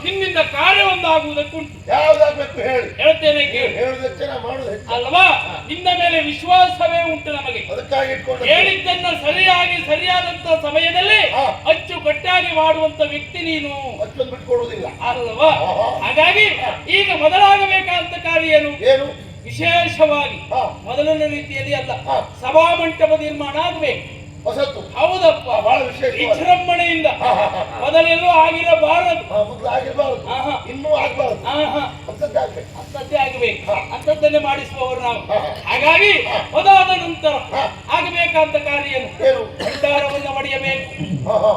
ನಿನ್ನಿಂದ ಕಾರ್ಯವೊಂದಾಗುವುದಕ್ಕುಂಟು. ಯಾವ್ದಾಗ್ಬೇಕು ಹೇಳಿ? ಹೇಳ್ತೇನೆ ಕೇಳಿ. ಹೇಳುದಕ್ಕೆ ನಾ ಮಾಡುದು ಅಲ್ವಾ? ನಿನ್ನ ಮೇಲೆ ವಿಶ್ವಾಸವೇ ಉಂಟು ನಮಗೆ. ಅದಕ್ಕಾಗಿ ಇಟ್ಕೊಂಡು ಹೇಳಿದ್ದನ್ನ ಸರಿಯಾದಂತ ಸಮಯದಲ್ಲಿ ಅಚ್ಚುಕಟ್ಟಾಗಿ ಮಾಡುವಂತ ವ್ಯಕ್ತಿ ನೀನು. ಅಷ್ಟೊಂದು ಬಿಟ್ಕೊಡುವುದಿಲ್ಲ ಅಲ್ವಾ? ಹಾಗಾಗಿ ಈಗ ಮೊದಲಾಗಬೇಕಾದಂತ ಕಾರ್ಯ ಏನು? ವಿಶೇಷವಾಗಿ ಮೊದಲನೇ ರೀತಿಯಲ್ಲಿ ಅಲ್ಲ, ಸಭಾ ಮಂಟಪ ನಿರ್ಮಾಣ ಆಗಬೇಕು. ಹೊಸತು. ಹೌದಪ್ಪ, ಬಹಳ ವಿಶೇಷ ವಿಜೃಂಭಣೆಯಿಂದ. ಮೊದಲೆಲ್ಲೂ ಆಗಿರಬಾರದು, ಇನ್ನೂ ಆಗಬಾರದು, ಅಂಥದ್ದೇ ಆಗಬೇಕು. ಅಂಥದ್ದನ್ನೇ ಮಾಡಿಸುವವರು ನಾವು. ಹಾಗಾಗಿ ಅದಾದ ನಂತರ ಆಗಬೇಕಾದ ಕಾರ್ಯ ಏನು? ಭಂಡಾರವನ್ನು ಮಡಿಯಬೇಕು.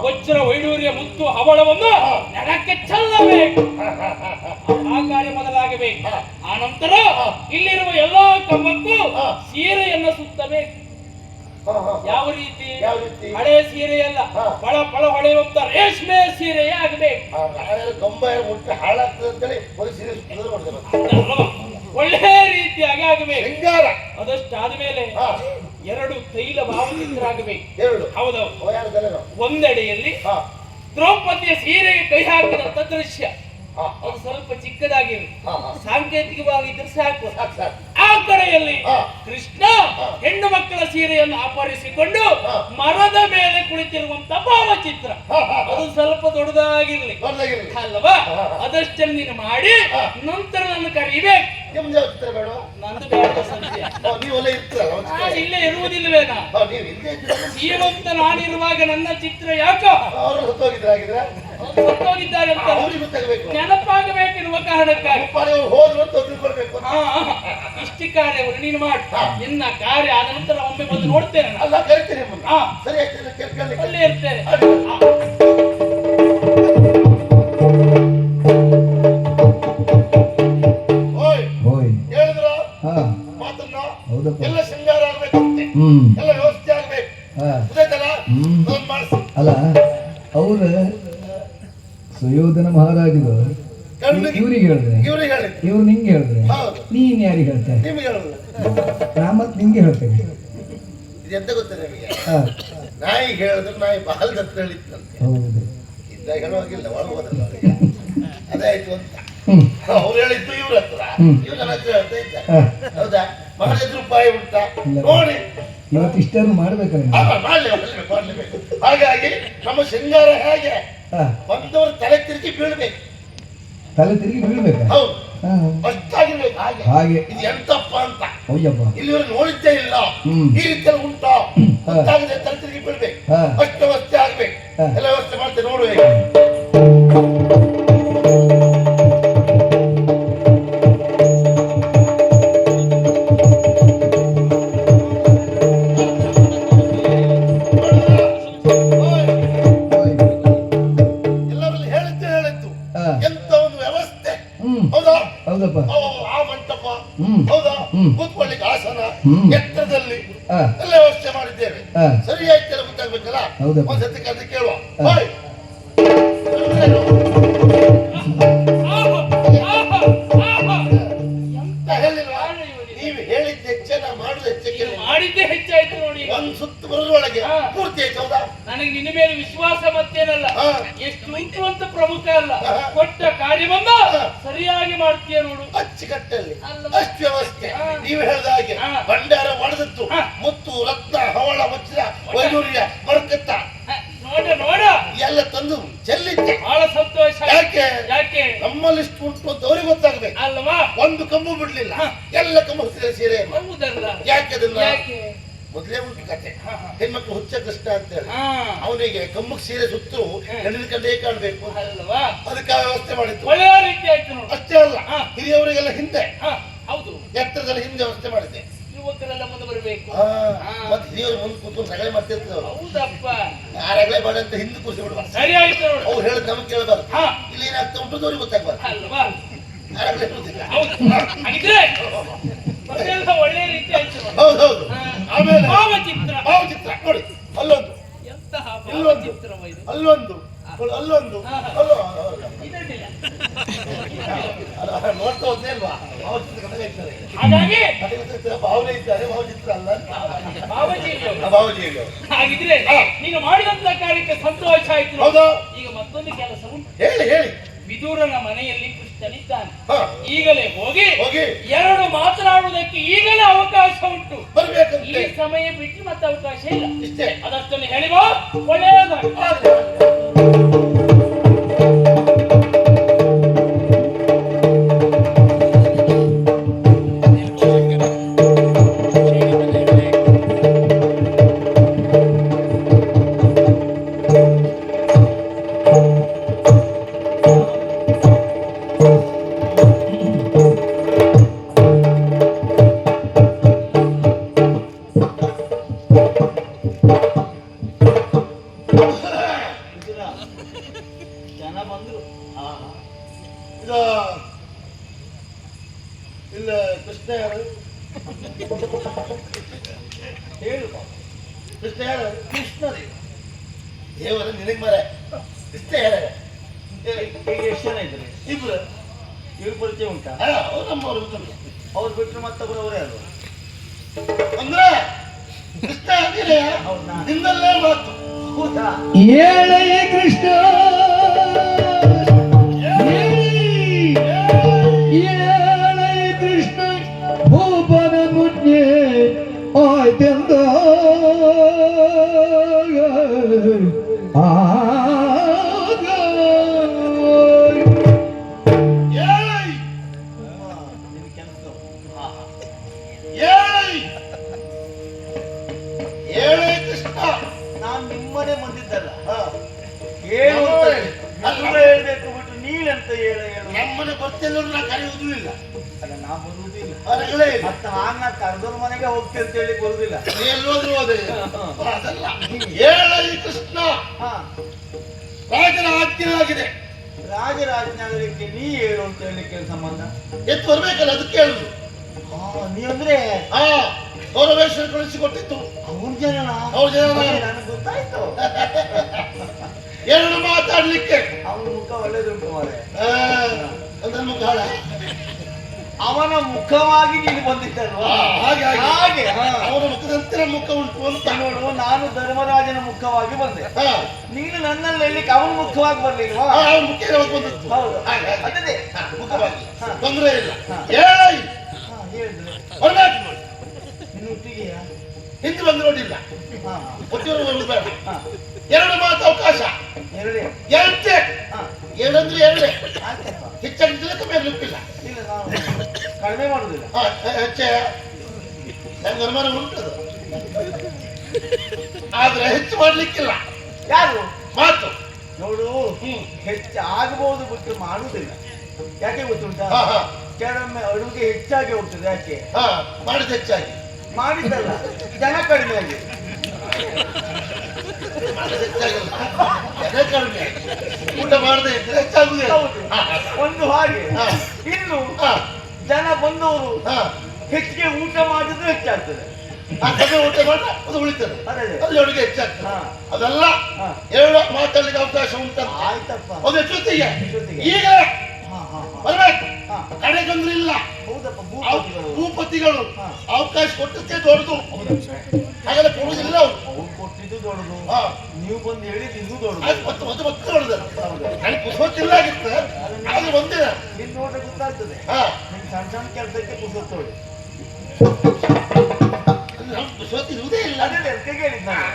ವಜ್ರ ವೈಡೂರ್ಯ ಮುತ್ತು ಹವಳವನ್ನು ನೆಲಕ್ಕೆ ಚೆಲ್ಲಬೇಕು. ಆ ಕಾರ್ಯ ಮೊದಲಾಗಬೇಕು. ಆ ನಂತರ ಇಲ್ಲಿರುವ ಎಲ್ಲಾ ಕಂಬಕ್ಕೂ ಸೀರೆಯನ್ನು ಸುತ್ತಬೇಕು. ಯಾವ ರೀತಿ? ಹಳೆ ಸೀರೆಯಲ್ಲ, ಪಳ ಪಳ ಹೊಳೆಯುವಂತ ರೇಷ್ಮೆ ಸೀರೆಯೇ ಆಗಬೇಕು. ಒಳ್ಳೆ ರೀತಿಯಾಗಿ ಆಗಬೇಕು. ಅದಷ್ಟಾದ ಮೇಲೆ 2 ತೈಲ ಭಾವಚಿತ್ರ ಆಗಬೇಕು. ಹೌದೌದು. ಒಂದೆಡೆಯಲ್ಲಿ ದ್ರೌಪದಿಯ ಸೀರೆಗೆ ಕೈ ಹಾಕಿದಂತ ದೃಶ್ಯ, ಅದು ಸ್ವಲ್ಪ ಚಿಕ್ಕದಾಗಿರು, ಸಾಂಕೇತಿಕವಾಗಿದ್ರೆ ಸಾಕು. ಆ ಕಡೆಯಲ್ಲಿ ಕೃಷ್ಣ ಹೆಣ್ಣು ಮಕ್ಕಳ ಸೀರೆಯನ್ನು ಅಪಹರಿಸಿಕೊಂಡು ಮರದ ಮೇಲೆ ಕುಳಿತಿರುವಂತ ಭಾವಚಿತ್ರ, ಅದು ಸ್ವಲ್ಪ ದೊಡ್ಡದಾಗಿರ್ಲಿ ಅಲ್ವಾ? ಅದಷ್ಟನ್ನು ನೀನು ಮಾಡಿ ನಂತರ ನನ್ನ ಕರೀಬೇಕು. ನಂದು ಬೇಡ ಸಂಜೆ, ಇಲ್ಲೇ ಇರುವುದಿಲ್ವೇನಾ? ಜೀವಂತ ನಾನಿರುವಾಗ ನನ್ನ ಚಿತ್ರ ಯಾಕೋ ಸತ್ತೋಗಿದ್ದಾರೆ ಅಂತ ನೆನಪಾಗಬೇಕೆನ್ನುವ ಕಾರಣಕ್ಕಾಗಿ ಇಷ್ಟು ಕಾರ್ಯವನ್ನು ನೀನು ಮಾಡಿ. ನಿನ್ನ ಕಾರ್ಯ ಆದ ನಂತರ ಒಮ್ಮೆ ಬಂದು ನೋಡ್ತೇನೆ. ಅಲ್ಲೇ ಇರ್ತೇನೆ. ಎಲ್ಲ ಶೃಂಗಾರ ಆಗ್ಬೇಕಂತೆ, ಎಲ್ಲ ವ್ಯವಸ್ಥೆ ಆಗ್ಬೇಕು. ಅಲ್ಲ, ಅವ್ರ ಸುಯೋಧನ ಮಹಾರಾಜರು ಇವ್ರಿಗೆ ಹೇಳಿದ್ರೆ, ಇವ್ರು ನಿಂಗೆ ಹೇಳಿದ್ರೆ, ನೀನ್ ಯಾರಿಗೆ ಹೇಳ್ತಾರೆ? ನಾ ಮತ್ ನಿಂಗೆ ಹೇಳ್ತೇನೆ. ಇದೆಂತ ಗೊತ್ತಾ ನಿಮಗೆ? ನಾಯಿ ಹೇಳಿದ್ರೆ ನಾಯಿ ಬಾಲ್ದ ಹತ್ರ ಹೇಳಿತ್ತಂತೆ. ಹೌದು, ಇದ್ದಾಗ ಹೇಳುವಾಗಿಲ್ಲ, ಒಳಗೋದಲ್ಲ. ಅದಾಯ್ತು ಅಂತ ಅವ್ರು ಹೇಳಿದ್ದು ಇವ್ರ ಹತ್ರ, ಇವ್ರು ನನ್ನ ಹತ್ರ ಹೇಳ್ತಾ ಇದ್ದಾರೆ. ಹೌದಾ? ಮಹಾರಾಜರು ರೂಪಾಯಿ ಉಂಟಾ ನೋಡಿ, ಇವತ್ತಿಷ್ಟನ್ನು ಮಾಡ್ಬೇಕಲ್ಲ. ಮಾಡ್ಲೇಬೇಕು. ಹಾಗಾಗಿ ನಮ್ಮ ಶೃಂಗಾರ ಹೇಗೆ ಬಂದವರು ತಲೆ ತಿರುಗಿ ಬೀಳ್ಬೇಕು. ತಲೆ ತಿರುಗಿ ಬೀಳ್ಬೇಕು. ಹೌದು, ಅಷ್ಟಾಗಿರ್ಬೇಕು. ಹಾಗೆ ಇದು ಎಂತಪ್ಪ ಅಂತ ಇಲ್ಲಿವರೆಗೆ ನೋಡಿದ್ದೇ ಇಲ್ಲ. ಈ ರೀತಿಯಲ್ಲಿ ಉಂಟಾ ಗೊತ್ತಾಗದೆ ತಲೆ ತಿರುಗಿ ಬೀಳ್ಬೇಕು. ಅಷ್ಟು ವ್ಯವಸ್ಥೆ ಆಗ್ಬೇಕು. ಎಲ್ಲ ವ್ಯವಸ್ಥೆ ಮಾಡ್ತೇವೆ, ನೋಡ್ಬೇಕು. ಆ ಮಂಟಪ ಹೌದಾ, ಕೂತ್ಕೊಳ್ಳಿಕ್ಕೆ ಆಸನ ಎತ್ತರದಲ್ಲಿ ಎಲ್ಲ ವ್ಯವಸ್ಥೆ ಮಾಡಿದ್ದೇವೆ. ಸರಿಯಾಗಿ ಕೆಲವು ಗೊತ್ತಾಗ್ಬೇಕಲ್ಲ, ಒಂದ್ಸತಿ ಕರೆದು ಕೇಳುವ. ಎಂತ ಹೇಳಿಲ್ವಾ? ನೀವು ಹೇಳಿದ್ದ ಹೆಚ್ಚನ ಮಾಡುದು ಹೆಚ್ಚಕ್ಕೆ ಮಾಡಿದ್ದೆ ಹೆಚ್ಚಾಯ್ತು ನೋಡಿ. ಒಂದ್ ಸುತ್ತು ಬರೋದ್ರೊಳಗೆ ಪೂರ್ತಿ ಆಯ್ತು. ಹೌದಾ? ನನಗೆ ನಿನ್ನ ಮೇಲೆ ವಿಶ್ವಾಸ ಮತ್ತೇನಲ್ಲ, ಎಷ್ಟು ಉಂಟು ಅಂತ ಪ್ರಮುಖ ಅಲ್ಲ, ಕೊಟ್ಟ ಕಾರ್ಯವನ್ನ ಸರಿಯಾಗಿ ಮಾಡ್ತೀಯ ನೋಡು. ಅಚ್ಚುಕಟ್ಟಲ್ಲಿ ಅಷ್ಟು ವ್ಯವಸ್ಥೆ ನೀವು ಹೇಳಿದ ಹಾಗೆ ಭಂಡಾರ ಮಾಡಿದದ್ದು ಮುತ್ತು ರತ್ನ ಹವಳ ವಜ್ರ ವೈಡೂರ್ಯ ಮರಕತ್ತ ನೋಡ ಎಲ್ಲ ತಂದು ಚೆಲ್ಲಿದ್ದೆ. ಬಹಳ ಸಂತೋಷ. ಯಾಕೆ ನಮ್ಮಲ್ಲಿಷ್ಟು ಉಂಟು ಅಂತ ಅವ್ರಿಗೆ ಗೊತ್ತಾಗ್ಬೇಕು ಅಲ್ವಾ? ಒಂದು ಕಂಬು ಬಿಡ್ಲಿಲ್ಲ, ಎಲ್ಲ ಕಂಬ ಸೀರೆ. ಯಾಕೆ ಅದನ್ನ ಮೊದಲೇ ಉಂಟು ಕತೆ. ಹೆಣ್ಮಕ್ಳು ಹುಚ್ಚ ಕೃಷ್ಣ ಅಂತ ಹೇಳಿ ಅವನಿಗೆ ಕಂಬಕ್ಕೆ ಸೀರೆ ಸುತ್ತಲೂ ಹೆಣ್ಣಿನ ಕಂಡೇ ಕಾಣ್ಬೇಕು ಅಲ್ವಾ? ಅದಕ್ಕೆ ವ್ಯವಸ್ಥೆ ಮಾಡಿದ್ದು ಒಳ್ಳೆಯ ರೀತಿ ಆಯ್ತು. ಅಷ್ಟೇ ಅಲ್ಲ, ಹಿರಿಯವರಿಗೆಲ್ಲ ಹಿಂದೆ, ಹೌದು, ಎತ್ತರದಲ್ಲಿ ಹಿಂದೆ ವ್ಯವಸ್ಥೆ ಮಾಡಿದ್ದೆ. ಯುವಕರೆಲ್ಲ ಮುಂದೆ ಬರಬೇಕು. ಮತ್ತೆ ಹಿರಿಯವರು ಮುಂದೆ ಕೂತ್ಕೊಂಡು ರಗಳೆ ಮಾಡ್ತಿರ್ತಾರೆ. ಹೌದಪ್ಪ, ಆ ರಗಳೆ ಮಾಡಿ ಅಂತ ಹಿಂದೆ ಕೂರಿಸಿ ಬಿಡುವ. ಸರಿ ಆಯ್ತು ನೋಡು. ಅವ್ರು ಹೇಳಿದ್ ನಮಗೆ ಕೇಳಬಾರ್ದು, ಇಲ್ಲಿ ಏನಾಗ್ತಾ ಉಂಟು ಅವ್ರಿಗೆ ಗೊತ್ತಾಗ್ಬಾರ್ದು. ಅಲ್ವಾ? ಒಳ್ಳೆ ರೀತಿ ಆಯ್ತು. ಹೌದೌದು. ಆಮೇಲೆ ಭಾವಚಿತ್ರ ನೋಡಿ, ಅಲ್ಲೊಂದು, ಎಂತಹ ಭಾವಚಿತ್ರ ಅಲ್ಲೊಂದು, ಅಲ್ಲೊಂದು ನೋಡ್ತಾ ಹೋದ್ನೇ ಅಲ್ವಾ? ಹಾಗಾಗಿ ಭಾವನೆ ಇದ್ದಾರೆ, ಭಾವಚಿತ್ರ ಅಲ್ಲ, ಭಾವಜೀವಿ. ಹಾಗಿದ್ರೆ ನೀನು ಮಾಡಿದಂತ ಕಾರ್ಯಕ್ಕೆ ಸಂತೋಷ ಆಯ್ತು. ಹೌದಾ? ಈಗ ಮತ್ತೊಂದು ಕೆಲಸ ಉಂಟು. ಹೇಳಿ. ವಿದುರನ ಮನೆಯಲ್ಲಿ ಕೃಷ್ಣನಿದ್ದಾನೆ. ಹಾ. ಈಗಲೇ ಹೋಗಿ ಹೋಗಿ ಎರಡು ಮಾತನಾಡುವುದಕ್ಕೆ ಈಗಲೇ ಅವಕಾಶ ಉಂಟು. ಈ ಬರ್ಬೇಕಂತೆ ಸಮಯ ಬಿಟ್ಟು ಮತ್ತೆ ಅವಕಾಶ ಇಲ್ಲ. ಇಷ್ಟೇ. ಅದಷ್ಟನ್ನು ಹೇಳಿವ ಒಳ್ಳೆಯದಾಗಿ. ಜನ ಬಂದ್ರು. ಇದು ಇಲ್ಲ ಕೃಷ್ಣ ಯಾರು ಹೇಳು ಕೃಷ್ಣ ಯಾರು ಕೃಷ್ಣದೇ ದೇವರ ನಿನಗೆ ಮರ ಕೃಷ್ಣ ಯಾರ ಈಗ ಎಷ್ಟು ಜನ ಇದ್ದಾರೆ? ಇಬ್ರು ಇವ್ರ ಪರಿಚಯ ಉಂಟಾ? ಅವ್ರು ನಮ್ಮವ್ರು ಗೊತ್ತಲ್ಲ. ಅವ್ರು ಬಿಟ್ಟರೆ ಮತ್ತೊಬ್ಬರು ಅವರೇ ಅಲ್ವಾ? ಅಂದ್ರೆ ಕೃಷ್ಣ ಅಂದಿಲ್ಲ ಹೌದಾ? ನಿನ್ನಲ್ಲೇ ಮಾತು ಹೌದಾ? ಏಳಯ್ಯ ಕೃಷ್ಣ ಏಳಯ್ಯ ಕೃಷ್ಣ ಭೂಪನ ಮುಜ್ಞೆ ಆಯ್ತೆಂದ ನಿನ್ ಕೆಲಸ ಏಳೇ ಕೃಷ್ಣ ನಾನ್ ನಿಮ್ಮನೆ ಬಂದಿದ್ದಲ್ಲ. ಹಾ. ಹೇಳು ಅಂತ ಅಲ್ಲ. ನೀವೇ ಹೇಳ್ಬೇಕು ಬಿಟ್ಟು ನೀನಂತ ಹೇಳು. ನಮ್ಮನೆ ಬರ್ತಿಲ್ಲ ನಾ ಕರೆಯುವುದೂ ಇಲ್ಲ ಅಲ್ಲ, ನಾ ಬರುವುದಿಲ್ಲ. ಹೊರಗಳೇ ಇಲ್ಲ. ಮತ್ತೆ ಆಗ ನಾ ಕರ್ದವ್ರ ಮನೆಗೆ ಹೋಗ್ತಿ ಅಂತ ಹೇಳಿ ಬರುದಿಲ್ಲ. ಎಲ್ಲೋದ್ರು ಹೋದೆ ಅದಲ್ಲ ಏಳೈ ಕೃಷ್ಣ ಹಾ, ರಾಜನ ಆಜ್ಞೆ ಆಗಿದೆ ರಾಜರಾಜನಾಗಲಿಕ್ಕೆ ನೀ ಹೇಳು ಅಂತ ಹೇಳಲಿಕ್ಕೆ ಸಂಬಂಧ. ಎತ್ತು ಬರ್ಬೇಕಲ್ಲ ಅದಕ್ಕೆ ಹೇಳುದು ನೀ ಅಂದ್ರೆ ಹಾ ಗೌರವೇಶ್ವರ ಕಳಿಸಿಕೊಟ್ಟಿತ್ತು ಅವ್ರ ಜನ. ಅವ್ರ ಜನ. ನನಗೆ ಗೊತ್ತಾಯ್ತು. ಎರಡು ಮಾತಾಡ್ಲಿಕ್ಕೆ ಅವನ ಮುಖ ಒಳ್ಳೇದುಂಟು ಮಾರೆ. ನನ್ನ ಮುಖ ಹಾಳ. ಅವನ ಮುಖವಾಗಿ ನೀನು ಬಂದಿದ್ದಲ್ವಾ? ಹಾಗೆ ಹಾಗೆ. ಹಾಗೆ ಹಾ. ಅವನ ಮುಖದಂತೆ ಮುಖ ಉಂಟು ಅಂತ ನೋಡು, ನಾನು ಧರ್ಮರಾಜನ ಮುಖವಾಗಿ ಬಂದೆ. ಹಾ. ನೀನು ನನ್ನಲ್ಲಿ ಹೇಳಲಿಕ್ಕೆ ಅವನ ಮುಖವಾಗಿ ಬರ್ಲಿಲ್ವಾ? ಅವನ ಮುಖ ಯಾವಾಗ ಬಂದಿತ್ತು ಹೌದು. ಹಾಗೆ, ಹಾಗೆ. ಅದೇ ಮುಖವಾಗಿ ಹಾ. ತೊಂದರೆ ಇಲ್ಲ ಹಾ. ಏಳೈ ಹೇಳಿದ್ರು. ಬರ್ಬೇಕು ನೋಡಿ ನಿನ್ನ ಒಟ್ಟಿಗೆಯಾ? ಹಿಂದೆ ಬಂದು ನೋಡಿಲ್ಲ ಹಾ ಒಟ್ಟಿಗೆ ಬೇಡ ಹಾ. ಎರಡು ಮಾತು ಅವಕಾಶ ಎರಡೇ. ಎರಡೇ ಹಾ, ಎರಡಂದ್ರೆ ಎರಡೇ ಆಯ್ತಪ್ಪ. ಹೆಚ್ಚಾಗಿದ್ದಲ್ಲ ಕಮ್ಮಿ ಆಗ್ಲಿಕ್ಕಿಲ್ಲ ಇಲ್ಲ, ನಾನು ಕಡಿಮೆ ಮಾಡುದಿಲ್ಲ. ಹೆಚ್ಚೆ ನಂಗೆ ಅನುಮಾನ ಉಂಟದು ಆದ್ರೆ ಹೆಚ್ಚು ಮಾಡ್ಲಿಕ್ಕಿಲ್ಲ ಯಾರು ಮಾತು ನೋಡು, ಹೆಚ್ಚು ಆಗಬಹುದು ಬಿಟ್ಟು ಮಾಡುವುದಿಲ್ಲ. ಯಾಕೆ ಗೊತ್ತುಂಟಾ? ಹಾ ಹಾ ಕೆಲವೊಮ್ಮೆ ಅಡುಗೆ ಹೆಚ್ಚಾಗಿ ಹೋಗ್ತದೆ. ಯಾಕೆ ಹಾ ಮಾಡಿದ ಹೆಚ್ಚಾಗಿ ಮಾಡಿದ್ದಲ್ಲ, ಜನ ಕಡಿಮೆ ಆಗಿ. ಮಾಡಿದ ಹೆಚ್ಚಾಗಿಲ್ಲ ಅದೇ ಕಡಿಮೆ ಊಟ ಮಾಡದೆ ಇದ್ರೆ ಹೆಚ್ಚಾಗುದಿಲ್ಲ ಹೌದು, ಒಂದು ಹಾಗೆ. ಹಾ. ಇನ್ನು ಹಾ ಜನ ಬಂದವರು ಹಾ ಹೆಚ್ಚಿಗೆ ಊಟ ಮಾಡಿದ್ರೆ ಹೆಚ್ಚಾಗ್ತದೆ. ಆ ಕಮ್ಮಿ ಊಟ ಮಾಡಿದ್ರೆ ಅದು ಉಳಿತದೆ ಅದೇ ಅಲ್ಲಿ ಅಡುಗೆ ಹೆಚ್ಚಾಗ್ತದೆ ಹಾ. ಅದೆಲ್ಲ ಹಾ. ಎರಡು ಮಾತಾಡ್ಲಿಕ್ಕೆ ಅವಕಾಶ ಉಂಟಂತ ಆಯ್ತಪ್ಪ. ಒಂದು ಜೊತೆಗೆ ಜೊತೆಗೆ. ಈಗ ಹಾ ಹಾ ಹಾ. ಬರ್ಬೇಕು ಹಾ. ಕಡೆಗೊಂದ್ರಿಲ್ಲ ಹೌದಪ್ಪ, ಭೂಪತಿಗಳು. ಭೂಪತಿಗಳು ಹಾ. ಅವಕಾಶ ಕೊಟ್ಟದ್ದೇ ದೊಡ್ಡದು ಹಾಗೆಲ್ಲ ಕೊಡುವುದಿಲ್ಲ ಅವರು ಅವ್ರು ಕೊಟ್ಟಿದ್ದು ದೊಡ್ಡದು, ಹಾ ನೀವು ಬಂದು ಹೇಳಿದ್ದು ಇದು ದೊಡ್ಡದು. ಮತ್ತೆ ಮತ್ತೆ ಮತ್ತೆ ದೊಡ್ಡದು ಹೌದು. ನನಗೆ ಪುಸ್ತಕ ಆಗಿತ್ತು ಆದ್ರೆ ಒಂದಿನ ನಿನ್ ನೋಡ್ರೆ ಗೊತ್ತಾಗ್ತದೆ. ಹಾ ನಿನ್ ಸಣ್ಣ ಸಣ್ಣ ಕೆಲಸಕ್ಕೆ ಪುಸ್ತಕ ಪುಸ್ತಕ ಇರುವುದೇ ಇಲ್ಲ ಅದೇ ಅದಕ್ಕೆ ಹೇಳಿದ್ ನಾನು.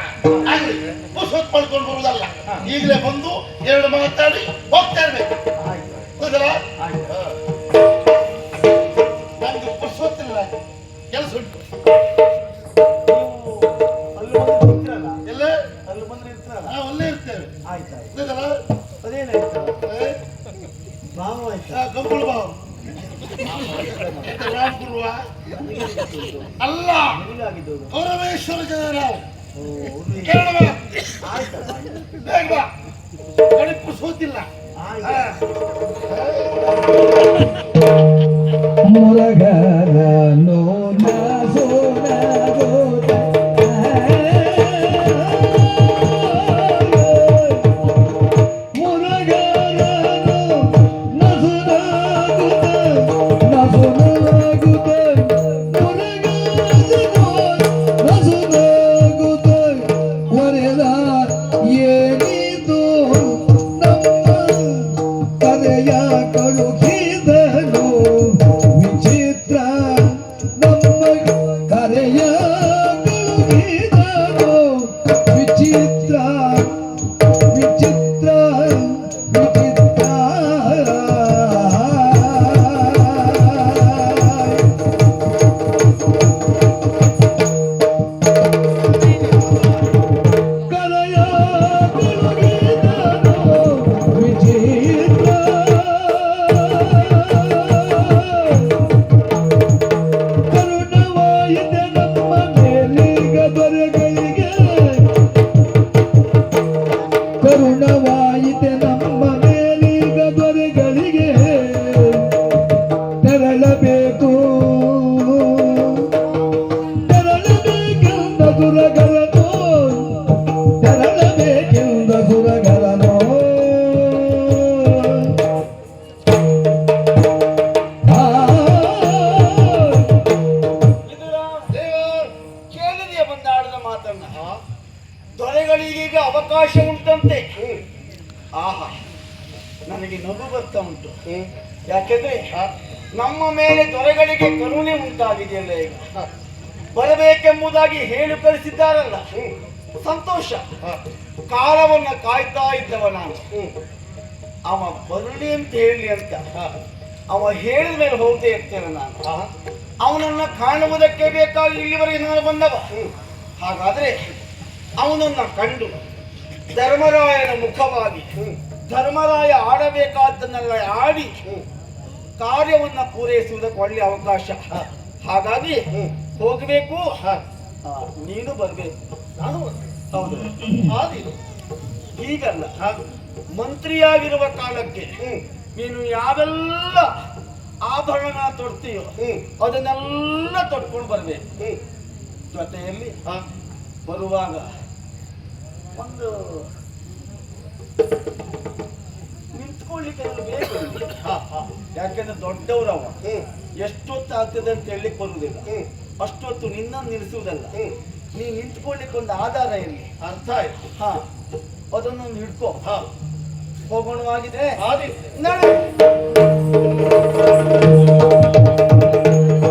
ಆಗ್ಲಿ ಪುಸ್ತಕ ಪಡ್ಕೊಂಡು ಬರುವುದಲ್ಲ ಹಾ. ಈಗಲೇ ಬಂದು ಎರಡು ಮಾತಾಡಿ ಹೋಗ್ತಾ ಇರ್ಬೇಕು ಆಯ್ತು ಹೌದಲ್ಲ ಆಯ್ತು. ನಂಗೆ ಪುಸ್ತಕ ಇಲ್ಲ ಕೆಲಸ ಉಂಟು ನೀವು ಅಲ್ಲಿ ಬಂದ್ರೆ ಇರ್ತೀರಲ್ಲ, ಎಲ್ಲ ಅಲ್ಲಿ ಬಂದ್ರೆ ಇರ್ತೀರಲ್ಲ. ನಾವು ಅಲ್ಲೇ ಇರ್ತೇವೆ ಆಯ್ತಾಯ್ತು. ಹೌದಲ್ಲ ಅದೇನಾಯ್ತು? ಭಾವ ಆಯ್ತು. ಕಂಬಳ ಬಾವು ರಾಮಗುರುವ ಅಲ್ಲ ನಿನಗಾಗಿದ್ದವರು. ಗೌರವೇಶ್ವರ ಜನರ ಓ, ಅವ್ರು ಈಗ- ಕೇಳುವ ಆಯ್ತಪ್ಪ, ಆಯ್ತು. ಬೇಗ ಬಾ ಗಡಿ ಪುಸ್ತೋತಿಲ್ಲ ಆಯ್ತು. ಮುರಗರನು ನಸುನಗುತ್ತ ಮುರಗರನು ನಸುನಗುತ್ತ ನಸುನಗುತ್ತ ಮುರಗರನು ನಸುನಗುತ್ತ ಒರೆದ ಏನಿದು ನಮ್ಮ ಕರೆಯ ಕಳುಹಿದನು ವಿಚಿತ್ರ ನಮ್ಮ ಕರೆಯ ಕಳುಹಿದನು ವಿಚಿತ್ರ ವಿಚಿತ್ರ ವಿಚಿತ್ರ ಕರೆಯ ಕಳುಹಿದನು ವಿಚಿತ್ರ ಕರುಣವಾಯಿತೆ ನಮ್ಮ ಮೇಲೀಗ ದೊರೆಗಳಿಗೆ ಕರುಣವಾಯಿತೆ ನಮ್ಮ ಮೇಲೀಗ ದೊರೆಗಳಿಗೆ ತೆರಳಬೇಕು ತೆರಳಬೇಕೆಂದ ಸುರಗರನು ತೆರಳಬೇಕೆಂದ ಸುರಗರನು ಕೇಳಿದೆಯಾ ಬಂದ ಆಡಿದ ಮಾತನ್ನ ದೊರೆಗಳಿಗೀಗ ಅವಕಾಶ ಉಂಟಂತೆ. ಆಹಾ, ನನಗೆ ನಗು ಬರ್ತಾ ಉಂಟು. ಯಾಕೆಂದ್ರೆ ನಮ್ಮ ಮೇಲೆ ದೊರೆಗಳಿಗೆ ಕರುಣೆ ಉಂಟಾಗಿದೆಯಲ್ಲ ಈಗ. ಬರಬೇಕೆಂಬುದಾಗಿ ಹೇಳಿ ಕಳಿಸಿದ್ದಾರಲ್ಲ, ಸಂತೋಷ. ಕಾಲವನ್ನ ಕಾಯ್ತಾ ಇದ್ದವ ನಾನು, ಅವ ಬರಲಿ ಅಂತ ಹೇಳಿ ಅಂತ. ಅವ ಹೇಳಿದ ಮೇಲೆ ಹೋಗದೆ ಇರ್ತೇನೆ ನಾನು. ಅವನನ್ನ ಕಾಣುವುದಕ್ಕೆ ಬೇಕಾಗಿ ಇಲ್ಲಿವರೆಗೆ ನಾನು ಬಂದವ. ಹಾಗಾದ್ರೆ ಅವನನ್ನ ಕಂಡು ಧರ್ಮರಾಯನ ಮುಖವಾಗಿ ಧರ್ಮರಾಯ ಆಡಬೇಕಾದ್ದನ್ನೆಲ್ಲ ಆಡಿ ಕಾರ್ಯವನ್ನ ಪೂರೈಸುವುದಕ್ಕೆ ಒಳ್ಳೆ ಅವಕಾಶ. ಹಾಗಾಗಿ ಹೋಗಬೇಕು. ನೀನು ಬರ್ಬೇಕು. ನಾನು ಹೌದು, ಆದೀನು ಹೀಗಲ್ಲ. ಮಂತ್ರಿಯಾಗಿರುವ ಕಾಲಕ್ಕೆ ನೀನು ಯಾವೆಲ್ಲ ಆಭರಣಗಳ ತೊಡ್ತೀಯೋ ಅದನ್ನೆಲ್ಲ ತೊಟ್ಕೊಂಡು ಬರ್ಬೇಕು. ಜೊತೆಯಲ್ಲಿ ಬರುವಾಗ ಒಂದು ನಿಂತ್ಕೊಳ್ಳಿಕ್ಕೆ ಬೇಕು. ಯಾಕೆಂದ್ರೆ ದೊಡ್ಡವರವ, ಎಷ್ಟೊತ್ತು ಆಗ್ತದೆ ಅಂತ ಹೇಳಲಿಕ್ಕೆ ಬರುವುದಿಲ್ಲ. ಅಷ್ಟೊತ್ತು ನಿನ್ನನ್ನು ನಿಲ್ಲಿಸುವುದಲ್ಲ, ನೀ ನಿಂತ್ಕೊಳ್ಳಿಕ್ಕೆ ಒಂದು ಆಧಾರ ಇರಲಿ. ಅರ್ಥ ಆಯ್ತು. ಅದನ್ನೊಂದು ಹಿಡ್ಕೋ. ಹೋಗೋಣವಾಗಿದೆ ಆದಿ ನಡೆ.